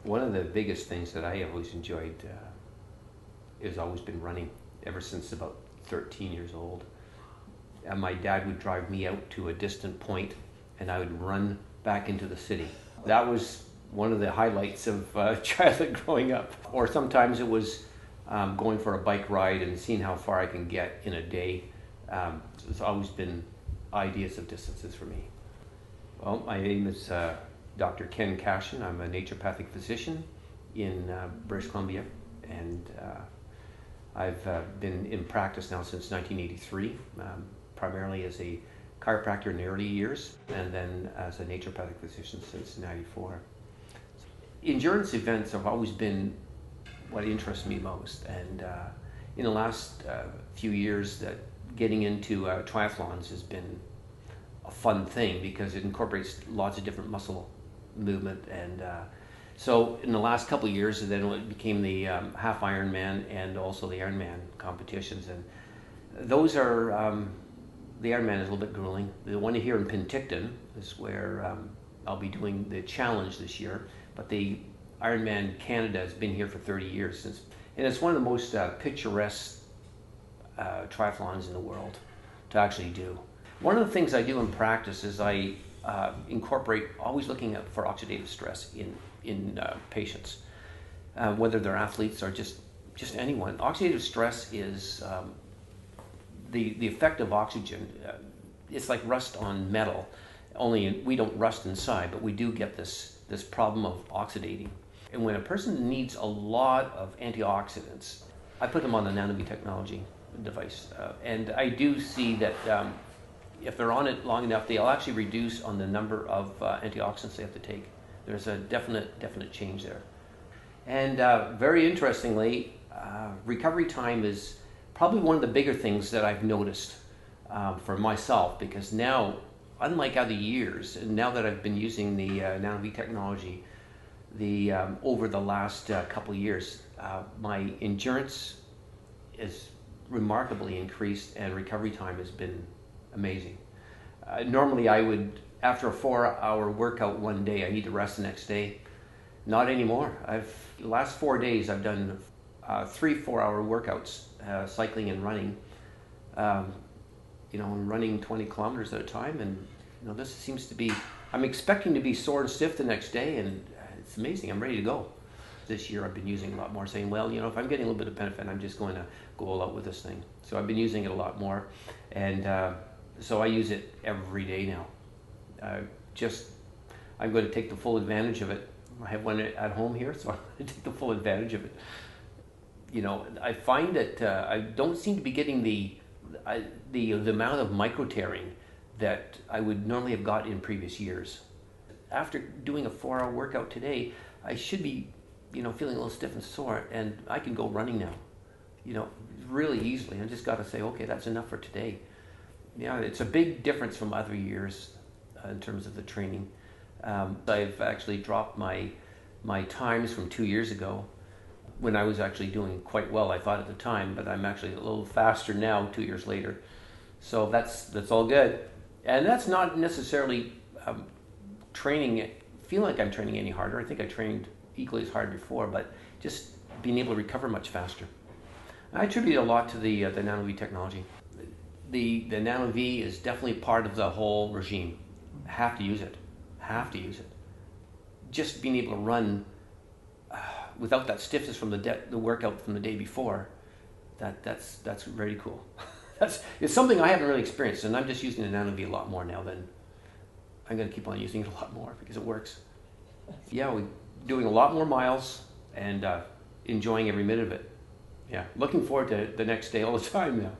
One of the biggest things that I have always enjoyed has always been running, ever since about 13 years old. And my dad would drive me out to a distant point and I would run back into the city. That was one of the highlights of childhood growing up. Or sometimes it was going for a bike ride and seeing how far I can get in a day. It's always been ideas of distances for me. Well, my name is Dr. Ken Cashion. I'm a naturopathic physician in British Columbia, and I've been in practice now since 1983, primarily as a chiropractor in the early years, and then as a naturopathic physician since '94. Endurance events have always been what interests me most, and in the last few years, that getting into triathlons has been a fun thing because it incorporates lots of different muscle movement, and so in the last couple of years, then it became the half Ironman and also the Ironman competitions, and those are the Ironman is a little bit grueling. The one here in Penticton is where I'll be doing the challenge this year, but the Ironman Canada has been here for 30 years since, and it's one of the most picturesque triathlons in the world to actually do. One of the things I do in practice is I incorporate always looking for oxidative stress in patients, whether they're athletes or just anyone. Oxidative stress is the effect of oxygen. It's like rust on metal, only we don't rust inside, but we do get this problem of oxidating. And when a person needs a lot of antioxidants, I put them on the NanoVi technology device, and I do see that if they're on it long enough, they'll actually reduce on the number of antioxidants they have to take. There's a definite change there. And very interestingly, recovery time is probably one of the bigger things that I've noticed for myself, because now, unlike other years, and now that I've been using the NanoVi technology, over the last couple of years, my endurance is remarkably increased, and recovery time has been amazing. Normally I would, after a 4-hour workout one day, I need to rest the next day. Not anymore. The last 4 days I've done 3 4-hour workouts, cycling and running. I'm running 20 kilometers at a time, and this seems to be, I'm expecting to be sore and stiff the next day, and it's amazing. I'm ready to go. This year I've been using it a lot more, saying, well, if I'm getting a little bit of benefit, I'm just going to go all out with this thing. So I've been using it a lot more, and so I use it every day now. I'm going to take the full advantage of it. I have one at home here, so I'm going to take the full advantage of it. I find that I don't seem to be getting the amount of micro tearing that I would normally have got in previous years. After doing a 4-hour workout today, I should be feeling a little stiff and sore, and I can go running now, really easily. I just got to say, okay, that's enough for today. Yeah, it's a big difference from other years in terms of the training. I've actually dropped my times from 2 years ago, when I was actually doing quite well, I thought at the time, but I'm actually a little faster now 2 years later. So that's all good. And that's not necessarily feel like I'm training any harder. I think I trained equally as hard before, but just being able to recover much faster. I attribute a lot to the NanoVi technology. The NanoVi is definitely part of the whole regime. Have to use it. Just being able to run without that stiffness from the workout from the day before, that's very cool. It's something I haven't really experienced, and I'm just using the NanoVi a lot more now. Then I'm going to keep on using it a lot more because it works. Yeah, we're doing a lot more miles and enjoying every minute of it. Yeah, looking forward to the next day all the time now.